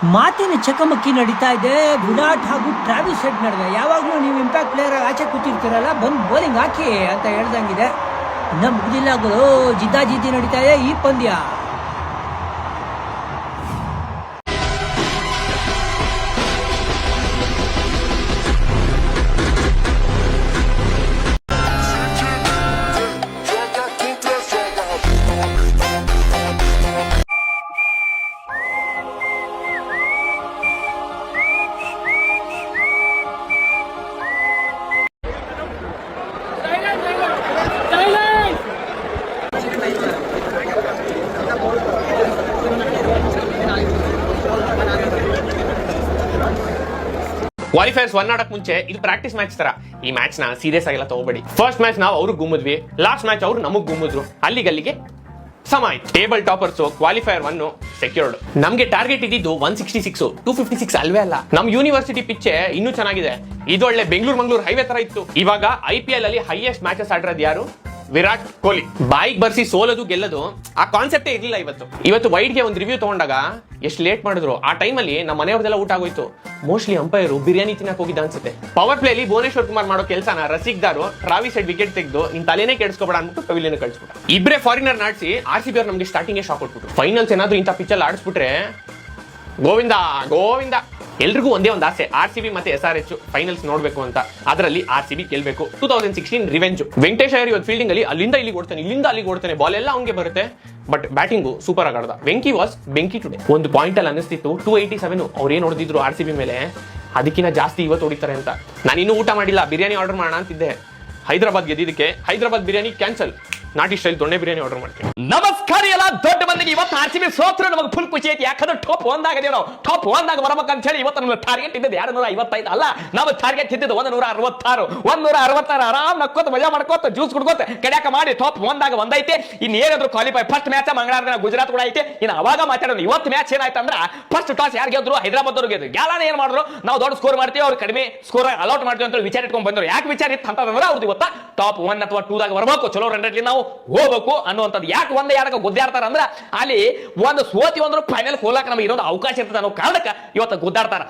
ಮಾತಿನ ಚಕಮಕಿ ನಡೀತಾ ಇದೆ ವಿರಾಟ್ ಹಾಗೂ ಟ್ರಾವಿಸ್ ಹೆಡ್ ನಡುವೆ. ಯಾವಾಗಲೂ ನೀವು ಇಂಪ್ಯಾಕ್ಟ್ ಪ್ಲೇಯರ್ ಆಗಿ ಆಚೆ ಕೂತಿರ್ತೀರಲ್ಲ, ಬಂದು ಬೌಲಿಂಗ್ ಹಾಕಿ ಅಂತ ಹೇಳ್ದಂಗಿದೆ. ಇನ್ನ ಮುಗಿದಿಲ್ಲ ಗುರು, ಜಿದ್ದಾಜಿದ್ದಿ ನಡೀತಾ ಇದೆ ಈ ಪಂದ್ಯ. ಕ್ವಾಲಿಫೈರ್ಸ್ 1 ಆಡಕ್ ಮುಂಚೆ ಇದು ಪ್ರಾಕ್ಟೀಸ್ ಮ್ಯಾಚ್ ತರ. ಈ ಮ್ಯಾಚ್ ನ ಸೀರಿಯಸ್ ಆಗಿಲ್ಲ ತಗೋಬೇಡಿ. ಫಸ್ಟ್ ಮ್ಯಾಚ್ ನಾವು ಅವ್ರಿಗೆ ಗುಮ್ಮಿದ್ವಿ, ಲಾಸ್ಟ್ ಮ್ಯಾಚ್ ಅವ್ರು ನಮಗ್ ಗುಮ್ಮಿದ್ರು. ಅಲ್ಲಿಗೆ ಸಮ ಆಯ್ತು. Table toppers qualifier 1 secured. ನಮ್ಗೆ ಟಾರ್ಗೆಟ್ ಇದ್ದಿದ್ದು 166, 256 ಅಲ್ವೇ ಅಲ್ಲ. ನಮ್ ಯೂನಿವರ್ಸಿಟಿ ಪಿಚ್ ಇನ್ನೂ ಚೆನ್ನಾಗಿದೆ. ಇದೊಳ್ಳೆ ಬೆಂಗಳೂರು ಹೈವೇ ತರ ಇತ್ತು. ಇವಾಗ IPL ಅಲ್ಲಿ ಹೈಯೆಸ್ಟ್ ಮ್ಯಾಚಸ್ ಆಡಿರೋದು ಯಾರು? ವಿರಾಟ್ ಕೊಹ್ಲಿ. ಬಾಯಿಗೆ ಬರ್ಸಿ ಸೋಲೋದು ಗೆಲ್ಲೋದು ಆ ಕಾನ್ಸೆಪ್ಟೇ ಇರ್ಲಿಲ್ಲ. ಇವತ್ತು ವೈಡ್ಗೆ ಒಂದು ರಿವ್ಯೂ ತಗೊಂಡಾಗ ಎಷ್ಟು ಲೇಟ್ ಮಾಡಿದ್ರು. ಆ ಟೈಮಲ್ಲಿ ನಮ್ಮ ಮನೆಯವ್ರದೆಲ್ಲ ಊಟ ಆಗೋಯ್ತು. ಮೋಸ್ಟ್ಲಿ ಅಂಪೈರು ಬಿರಿಯಾನಿ ತಿನ್ನಕ್ ಹೋಗಿದ್ದ ಅನ್ಸುತ್ತೆ. ಪವರ್ ಪ್ಲೇಲಿ ಭುವನೇಶ್ವರ್ ಕುಮಾರ್ ಮಾಡೋ ಕೆಲಸನ ರಸಿಕ್ದಾರು ಟ್ರಾವಿಸ್ ಹೆಡ್ ವಿಕೆಟ್ ತೆಗೆದು ನಿನ್ ತಲೆನೇ ಕೆಡಿಸ್ಕೋಬೇಡ ಅಂದ್ಬಿಟ್ಟು ಪವಿಲಿಯನ್ ಕಳಿಸ್ಬಿಟ್ಟ. ಇಬ್ಬರೇ ಫಾರಿನರ್ ಆಡಿಸಿ RCB ಅವ್ರು ನಮ್ಗೆ ಸ್ಟಾರ್ಟಿಂಗ್ ಶಾಕ್ ಕೊಟ್ಬಿಟ್ಟು. ಫೈನಲ್ಸ್ ಏನಾದ್ರು ಇಂಥ ಪಿಚ್ಚಲ್ಲಿ ಆಡಿಸ್ಬಿಟ್ರೆ ಗೋವಿಂದ. ಎಲ್ರಿಗೂ ಒಂದೇ ಒಂದು ಆಸೆ, RCB ಮತ್ತೆ SRH ಫೈನಲ್ಸ್ ನೋಡ್ಬೇಕು ಅಂತ. ಅದರಲ್ಲಿ RCB ಗೆಲ್ಬೇಕು. 2016 ರಿವೆಂಜ್. ವೆಂಕಟೇಶ್ ಅಯ್ಯರ್ ಇವತ್ತು ಫೀಲ್ಡಿಂಗ್ ಅಲ್ಲಿ ಅಲ್ಲಿಂದ ಇಲ್ಲಿಗೆ ಓಡ್ತಾನೆ, ಇಲ್ಲಿಂದ ಅಲ್ಲಿಗೆ ಓಡ್ತಾನೆ. ಬಾಲ್ ಎಲ್ಲ ಅವ್ನಿಗೆ ಬರುತ್ತೆ, ಬಟ್ ಬ್ಯಾಟಿಂಗು ಸೂಪರ್ ಆಗಿ ಆಡ್ದ. ವೆಂಕಿ ವಾಸ್ ಬೆಂಕಿ ಟುಡೇ. ಒಂದು ಪಾಯಿಂಟ್ ಅಲ್ಲಿ ಅನಿಸ್ತಿತ್ತು 287 ಅವ್ರು ಏನ್ ಹೊಡೆದಿದ್ರು RCB ಮೇಲೆ, ಅದಕ್ಕಿಂತ ಜಾಸ್ತಿ ಇವತ್ತು ಹೊಡಿತಾರೆ ಅಂತ. ನಾನು ಇನ್ನೂ ಊಟ ಮಾಡಿಲ್ಲ, ಬಿರಿಯಾನಿ ಆರ್ಡರ್ ಮಾಡೋಣ ಅಂತಿದ್ದೆ. ಹೈದರಾಬಾದ್ ಗೆದ್ದಿದ್ದಕ್ಕೆ ಹೈದರಾಬಾದ್ ಬಿರಿಯಾನಿ ಕ್ಯಾನ್ಸಲ್. ನಾಟಿ ಸ್ಟೈಲ್ ದೊಣ್ಣೆ ಬಿರಿಯಾನಿ ಆರ್ಡರ್ ಮಾಡ್ತೀನಿ. ನಮಸ್ಕಾರ ಎಲ್ಲ ದೊಡ್ಡ ಮಂದಿಗೆ. ಇವತ್ತು RCB ಸೋತ್ರು ನಮಗೆ ಫುಲ್ ಖುಷಿ ಐತಿ. ಯಾಕಂದ್ರೆ ಟಾಪ್ 1 ಆಗಿದೀವಿ ನಾವು. ಟಾಪ್ 1 ಆಗಿ ಬರ್ಬೇಕಂತ ಹೇಳಿ ಇವತ್ತು ನಮ್ಮ ಟಾರ್ಗೆಟ್ ಇದ್ದದ್ದು 255 ಅಲ್ಲ, ನಮ್ಮ ಟಾರ್ಗೆಟ್ ಇದ್ದಿದ್ದು 166 ಆರಾಮ್ ನಕ್ಕೋತ ಮಜಾ ಮಾಡ್ಕೋತ ಜ್ಯೂಸ್ ಕುಡ್ಕೋತ ಕಡ್ಯಾಕ ಮಾಡಿ ಟಾಪ್ 1 ಆಗ ಒಂದೈತೆ. ಇನ್ನು ಏನಾದ್ರು ಕ್ವಾಲಿಫೈ ಫಸ್ಟ್ ಮ್ಯಾಚ್ ಮಂಗಳವಾರ ದಿನ ಗುಜರಾತ್ ಕೂಡ ಐತೆ. ಇನ್ನು ಅವಾಗ ಮಾತಾಡೋದು. ಇವತ್ತು ಮ್ಯಾಚ್ ಏನಾಯ್ತು ಅಂದ್ರೆ ಫಸ್ಟ್ ಟಾಸ್ ಯಾರು ಗೆದ್ರು? ಹೈದರಾಬಾದ್ ಅವ್ರು ಗೆದ್ರು. ಗೆಲ್ಲನ ಏನ್ ಮಾಡಿದ್ರು? ನಾವು ದೊಡ್ಡ ಸ್ಕೋರ್ ಮಾಡ್ತೀವಿ, ಅವ್ರು ಕಡಿಮೆ ಸ್ಕೋರ್ ಅಲೌಟ್ ಮಾಡ್ತೀವಿ ಅಂತ ವಿಚಾರ ಇಟ್ಕೊಂಡು ಬಂದ್ರು. ಯಾಕೆ ವಿಚಾರ ಇತ್ತು ಅಂತಂದ್ರೆ ಅವ್ರದ್ದು ಇವತ್ತು ಟಾಪ್ 1 ಅಥವಾ 2 ದಾಗ ಬರ್ಬೇಕು, ಚಲೋ ರನ್ ರೇಟ್ ನಾವು ಹೋಗ್ಬೇಕು ಅನ್ನುವಂಥದ್ದು. ಯಾಕೆ 1-2 ಗುದ್ದಾಡ್ತಾರ ಅಂದ್ರೆ ಅಲ್ಲಿ ಒಂದು ಸೋತಿ ಒಂದು ಫೈನಲ್ ಹೋಗಕ್ಕೆ ನಮಗೆ ಇರೋದು ಅವಕಾಶ ಇರ್ತದೆ ಅನ್ನೋ ಕಾರಣಕ್ಕೆ ಇವತ್ತು ಗುದ್ದಾಡ್ತಾರ.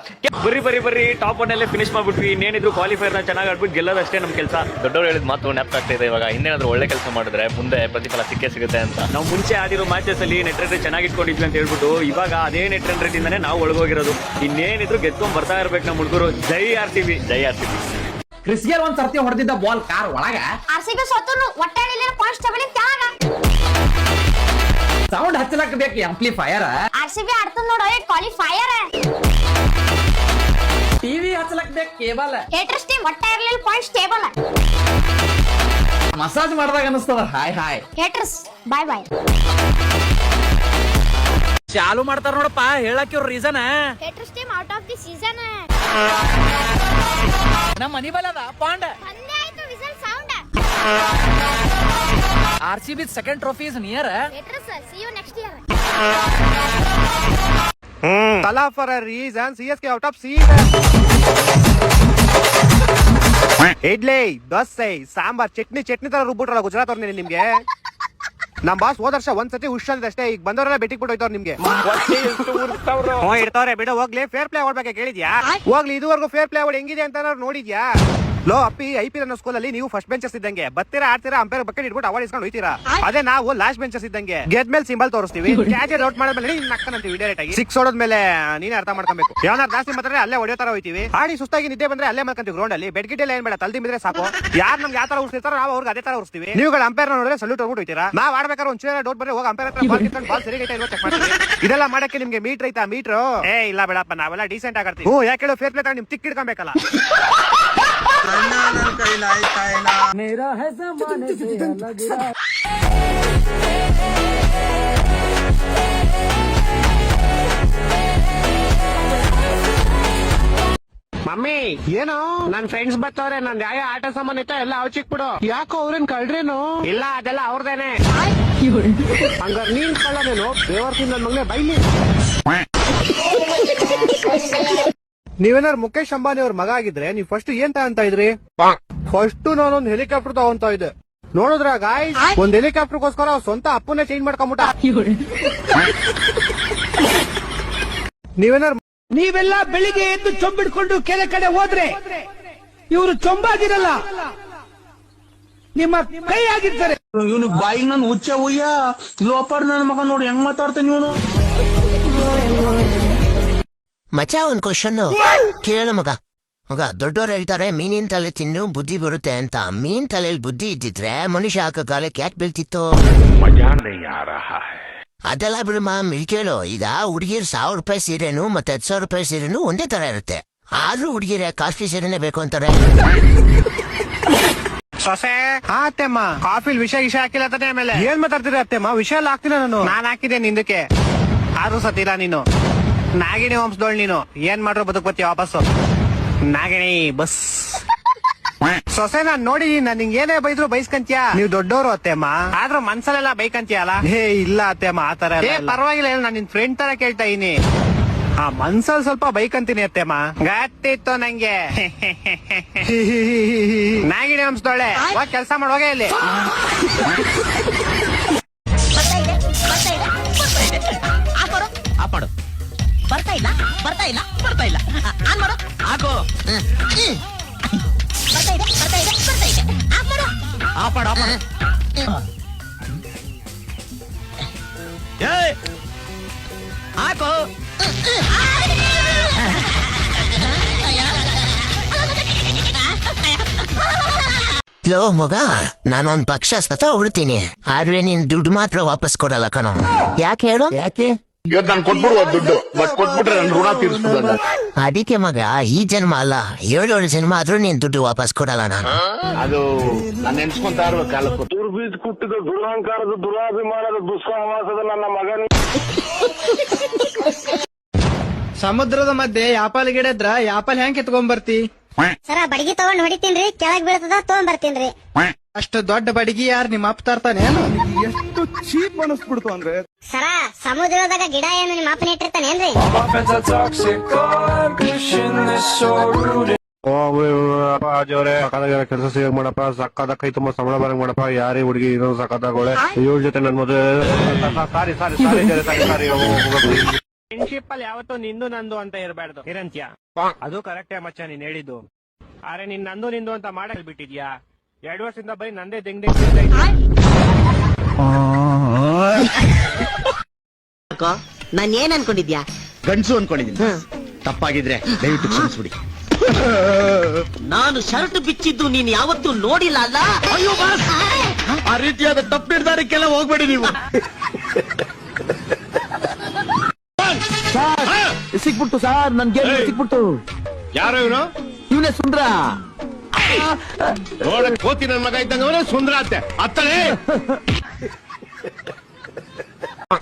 ಬರೀ ಟಾಪ್ 1 ಅಲ್ಲೇ ಫಿನಿಶ್ ಮಾಡ್ಬಿಟ್ವಿ. ಇನ್ನೇನಿದ್ರು ಕ್ವಾಲಿಫೈರ್ ನ ಚೆನ್ನಾಗಿ ಆಡ್ಬಿಟ್ಟು ಗೆಲ್ಲೋದಷ್ಟೇ ನಮ್ಮ ಕೆಲಸ. ದೊಡ್ಡವರು ಹೇಳಿದ ಮಾತು ನೆನಪಾಗ್ತಾ ಇದೆ ಇವಾಗ. ಇನ್ನೇನಾದ್ರೂ ಒಳ್ಳೆ ಕೆಲಸ ಮಾಡಿದ್ರೆ ಮುಂದೆ ಪ್ರತಿಫಲ ಸಿಗುತ್ತೆ ಅಂತ. ನಾವು ಮುಂಚೆ ಆಡಿರೋ ಮ್ಯಾಚಸ್ ಅಲ್ಲಿ ನೆಟ್ ರೇಟ್ ಚೆನ್ನಾಗಿ ಇಟ್ಕೊಂಡಿದ್ವಿ ಅಂತ ಹೇಳ್ಬಿಟ್ಟು ಇವಾಗ ಅದೇ ನೆಟ್ ರನ್ ರೇಟ್ ಇಂದಾನೆ ನಾವು ಒಳಗೋಗಿರೋದು. ಇನ್ನೇನಿದ್ರು ಗೆದ್ಕೊಂಡ್ ಬರ್ತಾ ಇರ್ಬೇಕು ನಮ್ಮ ಹುಡುಗರು. ಜೈ RCB. ಕ್ರಿಸ್ಗೆಲ್ ಒಂದ್ ಸರ್ತಿ ಹೊಡೆದಿದ್ದ ಬಾಲ್ ಕಾರ್ ಒಳಗ. RCB ಸೋತರು ಒಟ್ಟಾಡಿಲ್ಲ ಕಾನ್ಸ್ಟೇಬಲ್ ತ್ಯಾಗ. ಸೌಂಡ್ ಹಚ್ಚಲಕ್ ಬೇಕು ಆಂಪ್ಲಿಫೈಯರ್. RCB ಆಡ್ತದ ನೋಡ ಕ್ವಾಲಿಫೈಯರ್. ಟಿವಿ ಹಚ್ಚಲಕ್ ಬೇಕು ಕೇಬಲ್. ಹೇಟರ್ಸ್ ಟೀಮ್ ಒಟ್ಟಾಡಿಲ್ಲ ಪಾಯಿಂಟ್ಸ್ ಟೇಬಲ್. ಮಸಾಜ್ ಮಾಡಿದಾಗ ಅನಿಸ್ತದ ಹಾಯ್. Haters by. ಚಾಲು ಮಾಡ್ತಾರ ನೋಡಪ್ಪ, ಹೇಳಕ್ಕೆ ಇವ್ರ reason. Haters team out of the season. ನಮ್ಮ ಮನಿ ಬಲದ ಪಾಂಡ. ಒಂದೇ ಆಯ್ತು whistle sound. RCB second trophy is near. Haters see you next year. Tala for a reason. CSK out of season. Idli, dosa, sambar, chutney ತರ ರುಬ್ಬಿಟ್ರಲ್ಲ ಗುಜರಾತ್ ಅವ್ರನ್ನೇ ನಿಮ್ಗೆ. ನಮ್ ಬಾಸ್ ಹೋದ ವರ್ಷ ಒಂದ್ಸತಿ ಹುಷ್ ಅಷ್ಟೇ. ಈಗ ಬಂದವರೆಲ್ಲ ಬೆಟ್ಟಿಗೆ ಬಿಟ್ಟು ಹೋಯ್ತವ್ರು ನಿಮ್ಗೆ. ಇರ್ತಾವ್ರೆ ಬಿಡು, ಹೋಗ್ಲಿ. ಫೇರ್ ಪ್ಲೇ ಆಡ್ಬೇಕಾ ಕೇಳಿದ್ಯಾ? ಹೋಗ್ಲಿ, ಇದುವರೆಗೂ ಫೇರ್ ಪ್ಲೇ ಆಡ್ ಹೆಂಗಿದೆ ಅಂತ ನೋಡಿದ್ಯಾ? ಲೋ ಅಪ್ಪಿ, IPL ಅನ್ನೋ ಸ್ಕೂಲ್ ಅಲ್ಲಿ ನೀವು ಫಸ್ಟ್ ಬೆಂಚಸ್ ಇದ್ದಂಗೆ ಬರ್ತೀರಾ, ಆಡ್ತೀರಾ, ಅಂಪೈರ್ ಬಕೆಟ್ ಇಟ್ಬಿಟ್ಟು ಅವಾರ್ಡ್ ಇಸ್ಕೊಂಡು ಹೋಯ್ತೀರಾ. ಅದೇ ನಾವು ಲಾಸ್ಟ್ ಬೆಂಚಸ್ ಇದ್ದಂಗೆ ಗೆದ್ಮೇಲೆ ಸಿಂಬಲ್ ತೋರಿಸ್ತೀವಿ, ಕ್ಯಾಚ್ ಔಟ್ ಮಾಡಿದ್ಮೇಲೆ ನಕ್ಕಂತೀವಿ ಡೈರೆಕ್ಟ್ ಆಗಿ. 6 ಹೊಡೋದ್ಮೇಲೆ ನೀನೇ ಅರ್ಥ ಮಾಡ್ಕೊಬೇಕು. ಯಾವನಾರು ಜಾಸ್ತಿ ಮಾತ್ರ ಅಲ್ಲೇ ಹೊಡೆಯೋ ತರ ಹೋಯ್ತೀವಿ. ಆಡಿ ಸುಸ್ತಾಗಿ ನಿದ್ದೆ ಬಂದ್ರೆ ಅಲ್ಲೇ ಮಾಡ್ಕೊಂತೀವಿ ಗ್ರೌಂಡ್ ಅಲ್ಲಿ. ಬೆಡ್ಗಿಟ್ ಎಲ್ಲ ಏನ್ ಬೇಡ, ತಲ್ದಿ ಬಿದ್ರೆ ಸಾಕು. ಯಾರು ನಮ್ಗೆ ಯಾವ ತರ ಉಳಿಸ್ತಾರೋ ನಾವು ಅವ್ರಿಗೆ ಅದೇ ತರ ಉಳಿಸ್ತೀವಿ. ನೀವುಗಳು ಅಂಪೈರ್ ನೋಡಿದ್ರೆ ಸಲ್ಯೂಟ್ ಹೋಗ್ಬಿಟ್ಟು ಹೋಯ್ತೀರಾ. ನಾವ್ ಆಡ್ಬೇಕಾದ್ರೆ ಒಂದ್ ಚೇರ್ ಡೌಟ್ ಬಂದ್ರೆ ಹೋಗಿ ಅಂಪೈರ್ ಹತ್ರ ಬಾಲ್ ಕಿತ್ಕೊಂಡು ಬಾಲ್ ಸರಿಗೈತೆ ಇಲ್ವಾ ಚೆಕ್ ಮಾಡ್ತೀವಿ. ಇದೆಲ್ಲ ಮಾಡಕ್ಕೆ ನಿಮ್ಗೆ ಮೀಟರ್ ಐತಾ? ಮೀಟರ್ ಇಲ್ಲ ಬೇಡಪ್ಪ, ನಾವೆಲ್ಲ ಡೀಸೆಂಟ್ ಆಗಿರ್ತೀವಿ. ಯಾಕೆ ಹೇಳೋ ಫೇರ್ ಪ್ಲೇ ತರ ನಿಮ್ ತಿಕ್ ಇಡ್ಕೊಬೇಕಲ್ಲ. ಮೇರಾ ಹೈ ಜಮಾನೆ ಸೆ ಅಲಗ್ ರಹ. ಮಮ್ಮಿ ಏನು ನನ್ ಫ್ರೆಂಡ್ಸ್ ಬರ್ತಾವ್ರೆ, ನನ್ ಯಾವ ಆಟ ಸಾಮಾನ್ ಇತ್ತ ಎಲ್ಲ ಚಿಕ್ ಬಿಡು. ಯಾಕೋ ಅವ್ರೇನ್ ಕಳ್ರೇನು? ಇಲ್ಲ, ಅದೆಲ್ಲ ಅವ್ರದೇನೆ. ಹಂಗಾರ ನೀನ್ ಕಳ್ಳನೇನು? ದೇವರ್ಸಿಂದ ನನ್ ಮಗನೇ ಬೈಲಿ. ನೀವೇನಾರು ಮುಖೇಶ್ ಅಂಬಾನಿ ಅವ್ರ ಮಗ ಆಗಿದ್ರೆ ನೀವು ಫಸ್ಟ್ ಏನ್ ತಗೊಂತ ಇದ್ರಿ? ಫಸ್ಟ್ ನಾನೊಂದ್ ಹೆಲಿಕಾಪ್ಟರ್ ತಗೊಂತ ಇದ್ದೆ. ನೋಡಿದ್ರ ಗಾಯ್, ಒಂದ್ ಹೆಲಿಕಾಪ್ಟರ್ಗೋಸ್ಕರ ಸ್ವಂತ ಅಪ್ಪನೇ ಚೇಂಜ್ ಮಾಡ್ಕೊಂಬಿಟ್ಟ. ನೀವೇನಾರು ನೀವೆಲ್ಲ ಬೆಳಿಗ್ಗೆ ಎದ್ದು ಚೊಂಬಿಡ್ಕೊಂಡು ಕೆರೆ ಕಡೆ ಹೋದ್ರೆ ಇವರು ಚೊಂಬಾಗಿರಲ್ಲ, ನಿಮ್ಮ ಕೈ ಆಗಿರ್ತಾರೆ. ಇವನು ಬಾಯಿಗೆ ನಾನು ಹುಚ್ಚ ಹುಯ್ಯ ಲೋಪರ್ ನನ್ನ ಮಗ ನೋಡಿ ಹೆಂಗ್ ಮಾತಾಡ್ತಾನೆ ಇವನು. ಮಚ ಒಂದ್ ಕ್ವಶನ್ ಕೇಳ ಮಗ. ದೊಡ್ಡವ್ರು ಹೇಳ್ತಾರೆ ಮೀನಿನ ತಲೆ ತಿನ್ನು ಬುದ್ಧಿ ಬರುತ್ತೆ ಅಂತ. ಮೀನ್ ತಲೆಯಲ್ಲಿ ಬುದ್ಧಿ ಇದ್ದಿದ್ರೆ ಮನುಷ್ಯ ಹಾಕೋ ಕಾಲಕ್ಕೆ ಯಾಕೆ ಬೀಳ್ತಿತ್ತು? ಅದೆಲ್ಲ ಬಿಡಮ್ಮ, ಕೇಳು. ಈಗ ಹುಡುಗಿರ್ 1000 ರೂಪಾಯಿ ಸೀರೆನು ಮತ್ತೆ 10,000 ರೂಪಾಯಿ ಸೀರೆನು ಒಂದೇ ತರ ಇರುತ್ತೆ. ಆದ್ರೂ ಹುಡುಗಿರ ಕಾಸ್ಟ್ಲಿ ಸೀರೆನೆ ಬೇಕು ಅಂತಾರೆ. ಸೊಸೆ ಅತ್ತೆಮ್ಮ ಕಾಫಿಲ್ ವಿಷ ಹಾಕಿಲ್ಲ ತಾನೆ? ಆಮೇಲೆ ಏನ್ ಮಾತಾಡ್ತೀರ ಅತ್ತೆಮ್ಮ? ವಿಷ ಎಲ್ಲ ಹಾಕ್ತಿಲ್ಲ ನಾನ್ ಹಾಕಿದ್ದೇನೆ ನಿಂದಕ್ಕೆ. ಆದ್ರೂ ಸತ್ತಿಲ್ಲ ನೀನು. ನಾಗಿಣಿ ವಂಶದೋಳ್ ನೀನು. ಏನ್ ಮಾಡ್ರು ಬದುಕ್ಬತ್ತಿ ವಾಪಸ್ಸು. ನಾಗಿಣಿ ಬಸ್ ಸೊಸೆ ನಾನ್ ನೋಡಿದೀನಿ. ನಾನ್ ನಿಂಗೆ ಏನೇ ಬೈದ್ರು ಬೈಸ್ಕಂತ್ಯಾ. ನೀವು ದೊಡ್ಡವರು ಅತ್ತೆಮ್ಮ, ಆದ್ರೂ ಮನ್ಸಲ್ಲೆಲ್ಲ ಬೈಕಂತೀಯಲ್ಲ. ಹೇ ಇಲ್ಲ ಅತ್ತೆಮ್ಮ, ಆತರ ಪರವಾಗಿಲ್ಲ. ನಾನ್ ನಿನ್ ಫ್ರೆಂಡ್ ತರ ಕೇಳ್ತಾ ಇದೀನಿ. ಮನ್ಸಲ್ ಸ್ವಲ್ಪ ಬೈಕಂತೀನಿ ಅತ್ತೆಮ್ಮ. ಗತ್ತಿತ್ತು ನಂಗೆ. ನಾಗಿಣಿ ವಂಶದೊಳ್ಳೆ ಕೆಲ್ಸ ಮಾಡೋಗೆ ಇಲ್ಲಿ. ಬರ್ತಾ ಇಲ್ಲ ಆನ್ ಮಾಡು. ಹಾಕು. ಬರ್ತಾ ಇದೆ ಆನ್ ಮಾಡು. ಹಾಕು. ಲೋ ಮಗ, ನಾನೊಂದ್ ಪಕ್ಷ ಸತ ಉಡ್ತೀನಿ, ಆದ್ರೆ ನೀನ್ ದುಡ್ಡು ಮಾತ್ರ ವಾಪಸ್ ಕೊಡಲ್ಲ ಕಣೋ. ಯಾಕೆ ಹೇಳು? ಯಾಕೆ? ಇವತ್ತು ನಾನು ಕೊಟ್ಬಿಡುವ ದುಡ್ಡು, ಬಟ್ ಕೊಟ್ಬಿಟ್ರೆ ನನ್ನ ಋಣ ತೀರಿಸ್ಬಿಡಲ್ಲ. ಅದಕ್ಕೆ ಮಗ, ಈ ಜನ್ಮ ಅಲ್ಲ 7 ಜನ್ಮ ಆದ್ರೂ ನೀನ್ ದುಡ್ಡು ವಾಪಸ್ ಕೊಡಲ್ಲ ನಾನು. ಅದು ನಾನು ನೆನ್ಸ್ಕೊಂತ ಇರ್ಬೇಕು ಕಾಲಕ್ಕೂ. ದುರ್ಬೀಜ ಕುಟ್ಟಿದ ದುರಹಂಕಾರದ ದುರಾಭಿಮಾನದ ದುಸ್ಸಹವಾಸದ ನನ್ನ ಮಗನ. ಸಮುದ್ರದ ಮಧ್ಯೆ ಯಾಪಲ್ ಗಿಡ ಇದ್ರ ಯಾಪಲ್ ಹೆಂಗ್ ಕಿತ್ಕೊಂಡ್ ಬರ್ತಿ? ಸರ ಬಡಗಿ ತಗೊಂಡ್ ಹೊಡಿತೀನ್ರಿ, ಕೆಳಗ್ ಬೀಳ್ತದ ತಗೊಂಡ್ ಬರ್ತೀನ್ರಿ. ಅಷ್ಟು ದೊಡ್ಡ ಬಡಗಿ ಯಾರು ನಿಮ್ಮ ಅಪ್ಪ ತರ್ತಾನೆ? ಎಷ್ಟು ಚೀಪ್ ಅನಿಸ್ಬಿಡ್ತು ಅಂದ್ರೆ. ಸರ ಸಮುದ್ರದಾಗ ಗಿಡ ಏನು ನಿಮ್ಮ ಅಪ್ಪನ ಇಟ್ಟಿರ್ತಾನೇನ್ರಿ? ಕೆಲಸ ಸಿಗ ಮಾಡಪ್ಪ, ಸಕ್ಕದ ಕೈ ತುಂಬಾ ಸಂಬಳ ಬರಂಗ್ ಮಾಡಪ್ಪ. ಯಾರೇ ಹುಡುಗಿ ಇರೋ ಸಕ್ಕದಾಗೋಳೆ ಇವ್ರ ಜೊತೆ ನನ್ ಮದುವೆ. ಫ್ರೆಂಡ್ಶಿಪ್ ಅಲ್ಲಿ ಯಾವತ್ತೂ ನಿಂದು ನಂದು ಅಂತ ಇರಬಾರ್ದು ಇರಂತ್ಯ. ಅದು ಕರೆಕ್ಟೇ ಮಚ್ಚ ನೀನ್ ಹೇಳಿದ್ದು. ಆದ್ರೆ ನೀನ್ ನಂದು ನಿಂದು ಅಂತ ಮಾಡಕ್ ಬಿಟ್ಟಿದ್ಯಾ? 2 ವರ್ಷದಿಂದ ಬರೀ ನಂದೇ ದೆಂಗ್ ನಾನ್ ಏನ್ ಅನ್ಕೊಂಡಿದ್ಯಾ? ಗಂಡ್ಸು ಅನ್ಕೊಂಡಿದ್ದೀನಿ. ತಪ್ಪಾಗಿದ್ರೆ ದಯವಿಟ್ಟು ಕ್ಷಮಿಸ್ಬಿಡಿ. ನಾನು ಶರ್ಟ್ ಬಿಚ್ಚಿದ್ದು ನೀನ್ ಯಾವತ್ತೂ ನೋಡಿಲ್ಲ ಅಲ್ಲ? ಅಯ್ಯೋ ಬಾಸ್, ಆ ರೀತಿಯಾದ ತಪ್ಪು ನಿರ್ಧಾರಕ್ಕೆಲ್ಲ ಹೋಗ್ಬೇಡಿ ನೀವು. ಸಿಕ್ಬಿಡ್ತು ಸರ್, ನನ್ಗೆ ಸಿಕ್ಬಿಡ್ತು. ಯಾರು ಇವನು? ಇವನೇ ಸುಂದ್ರ. ನೋಡಕ್ ಕೋತಿ ನನ್ ಮಗ ಇದ್ದಂಗ ಅವನೇ ಸುಂದರ ಅತ್ತೆ ಅತ್ತನೇ.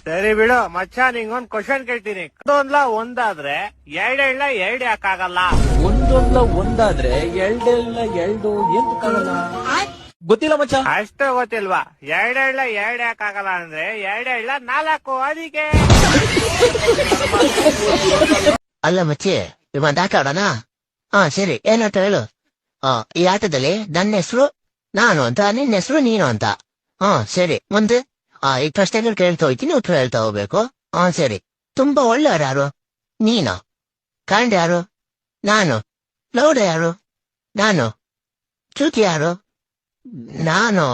ಸರಿ ಬಿಡು ಮಚ್ಚ, ನಿಂಗೊಂದ್ ಕ್ವಶನ್ ಕೇಳ್ತೀನಿ. ಒಂದಾದ್ರೆ 2 ಯಾಕಾಗಲ್ಲ? ಒಂದಾದ್ರೆ 2 ಎಂತಕ್ಕಾಗಲ್ಲ? ಗೊತ್ತಿಲ್ಲ ಮಚ್ಚ. ಅಷ್ಟೇ ಗೊತ್ತಿಲ್ವಾ? 2 ಯಾಕಾಗಲ್ಲ ಅಂದ್ರೆ 2 4 ಅದಕ್ಕೆ. ಅಲ್ಲ ಮಚ್ಚಿ, ಒಂದ್ ಆಟ ಆಡೋಣ? ಸರಿ, ಏನಾಟ ಹೇಳು? ಈ ಆಟದಲ್ಲಿ ನನ್ನ ಹೆಸರು ನಾನು ಅಂತ, ನಿನ್ನ ಹೆಸರು ನೀನು ಅಂತ. ಸರಿ, ಮುಂದೆ ಈ ಪ್ರಶ್ನೆಗಳು ಕೇಳ್ತಾ ಹೋಗ್ತೀನಿ, ಉತ್ತರ ಹೇಳ್ತಾ ಹೋಗ್ಬೇಕು. ಸರಿ. ತುಂಬಾ ಒಳ್ಳೆಯವ್ರು ಯಾರು? ನೀನು. ಕಾಂಡ ಯಾರು? ನಾನು. ಲೌಡ ಯಾರು? ನಾನು. ಚೂತಿ ಯಾರು? ನಾನು.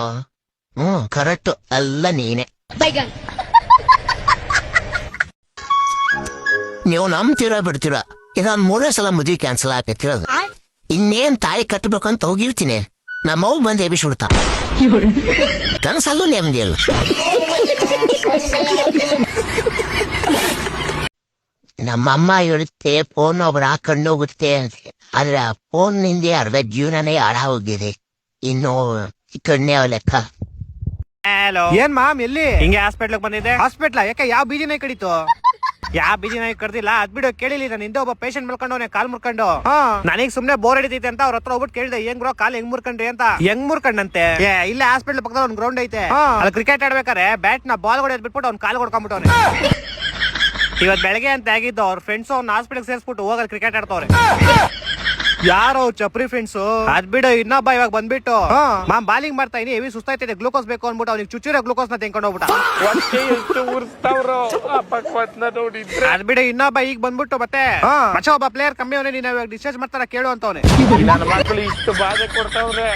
ಕರೆಕ್ಟು, ಎಲ್ಲ ನೀನೆ. ನೀವು ನಂಬ್ತೀರ ಬಿಡ್ತೀರ, ಇದೊಂದ್ 3 ಸಲ ಮದುವೆ ಕ್ಯಾನ್ಸಲ್ ಆಗತ್ತಿರೋದು. ಇನ್ನೇನ್ ತಾಯಿ ಕಟ್ಟಬೇಕಂತ ಹೋಗಿರ್ತೀನಿ, ನಮ್ಮವ್ ಬಂದು ಎಬಿಸ್ಬಿಡ್ತಾ. ಕನಸಲ್ಲೂ ನೆಮ್ಮದಿ ಅಲ್ಲ. ನಮ್ಮಮ್ಮ ಹೇಳುತ್ತೆ ಫೋನ್ ಒಬ್ರು ಹಾಕೊಂಡು ಹೋಗುತ್ತೆ ಅಂತ. ಆದ್ರೆ ಆ ಫೋನ್ ನಿಂದೆ ಅರ್ಧ ಜೀವನನೇ ಹಾಳ ಹೋಗಿದೆ. ಇನ್ನು ಕಣ್ಣೆ ಲೆಕ್ಕ. ಏನ್ ಮಾಮ್ ಎಲ್ಲಿ? ಹಿಂಗೆ ಹಾಸ್ಪಿಟ್ಲ್ ಬಂದಿದ್ದೆ. ಹಾಸ್ಪಿಟ್ಲ ಯಾಕೆ? ಯಾವ ಬೀದಿನ ಕಡಿತು? ಯಾವ ಬೀದಿನ ಕಡ್ದಿಲ್ಲ, ಅದ್ ಬಿಡು. ಕೇಳಿಲ್ಲ, ನಾನು ಹಿಂದೆ ಒಬ್ಬ ಪೇಷಂಟ್ ಮಲ್ಕೊಂಡವನೆ ಕಾಲ್ ಮುರ್ಕೊಂಡು. ನನಗ್ ಸುಮ್ನೆ ಬೋರ್ ಹಿಡಿತೈತೆ ಅಂತ ಅವ್ರ ಹತ್ರ ಹೋಗ್ಬಿಟ್ಟು ಕೇಳಿದೆ, ಏನ್ ಬ್ರೋ ಕಾಲ್ ಹೆಂಗ್ ಮುರ್ಕೊಂಡ್ರಿ ಅಂತ. ಹೆಂಗ್ ಮುರ್ಕೊಂಡಂತೆ? ಇಲ್ಲೇ ಹಾಸ್ಪಿಟ್ಲ್ ಪಕ್ಕದ ಒಂದ್ ಗ್ರೌಂಡ್ ಐತೆ, ಅಲ್ಲಿ ಕ್ರಿಕೆಟ್ ಆಡ್ಬೇಕಾರೆ ಬ್ಯಾಟ್ ನ ಬಾಲ್ ಹೊಡೆದ್ ಬಿಟ್ಬಿಟ್ಟು ಅವ್ನ್ ಕಾಲ್ ಹೊಡ್ಕೊಂಡ್ಬಿಟ್ಟವ್ನೆ. ಇವತ್ ಬೆಳಗ್ಗೆ ಅಂತ ಆಗಿದ್ದು, ಅವ್ರ ಫ್ರೆಂಡ್ಸ್ ಅವ್ನ ಹಾಸ್ಪಿಟಲ್ ಸೇರಿಸ್ಬಿಟ್ಟು ಹೋಗಲ್ ಕ್ರಿಕೆಟ್ ಆಡ್ತವ್ರೆ. ಯಾರೋ ಚಪ್ರಿ ಫ್ರೆಂಡ್ಸ್ ಅದ್ ಬಿಡು ಇನ್ನೊಬ್ಬ ಇವಾಗ ಬಂದ್ಬಿಟ್ಟು ಮಾಮ್ ಬಾಲಿಂಗ್ ಮಾಡ್ತಾ ಇದೀನಿ ಹೆವಿ ಸುಸ್ತಾಯ್ತಿದೆ ಗ್ಲೂಕೋಸ್ ಬೇಕು ಅನ್ಬಿಟ್ಟು ಅವ್ನಿಗೆ ಚುಚ್ಚಿರೋ ಗ್ಲೂಕೋಸ್ ನ ತೆಂಕೊಂಡು ಹೋಗ್ಬಿಟ್ಟ ಅದ್ ಬಿಡು ಇನ್ನೊಬ್ಬ ಈಗ ಬಂದ್ಬಿಟ್ಟು ಮತ್ತೆ ಮಚ್ಚ ಒಬ್ಬ ಪ್ಲೇಯರ್ ಕಮ್ಮಿ ಅವನೇ ನೀನ್ ಡಿಸ್ಚಾರ್ಜ್ ಮಾಡ್ತಾರ ಕೇಳು ಅಂತವನೆ ನನ್ನ ಮಕ್ಕಳು ಇಷ್ಟು ಬಾಧೆ ಕೊಡ್ತಾವ್ರೆ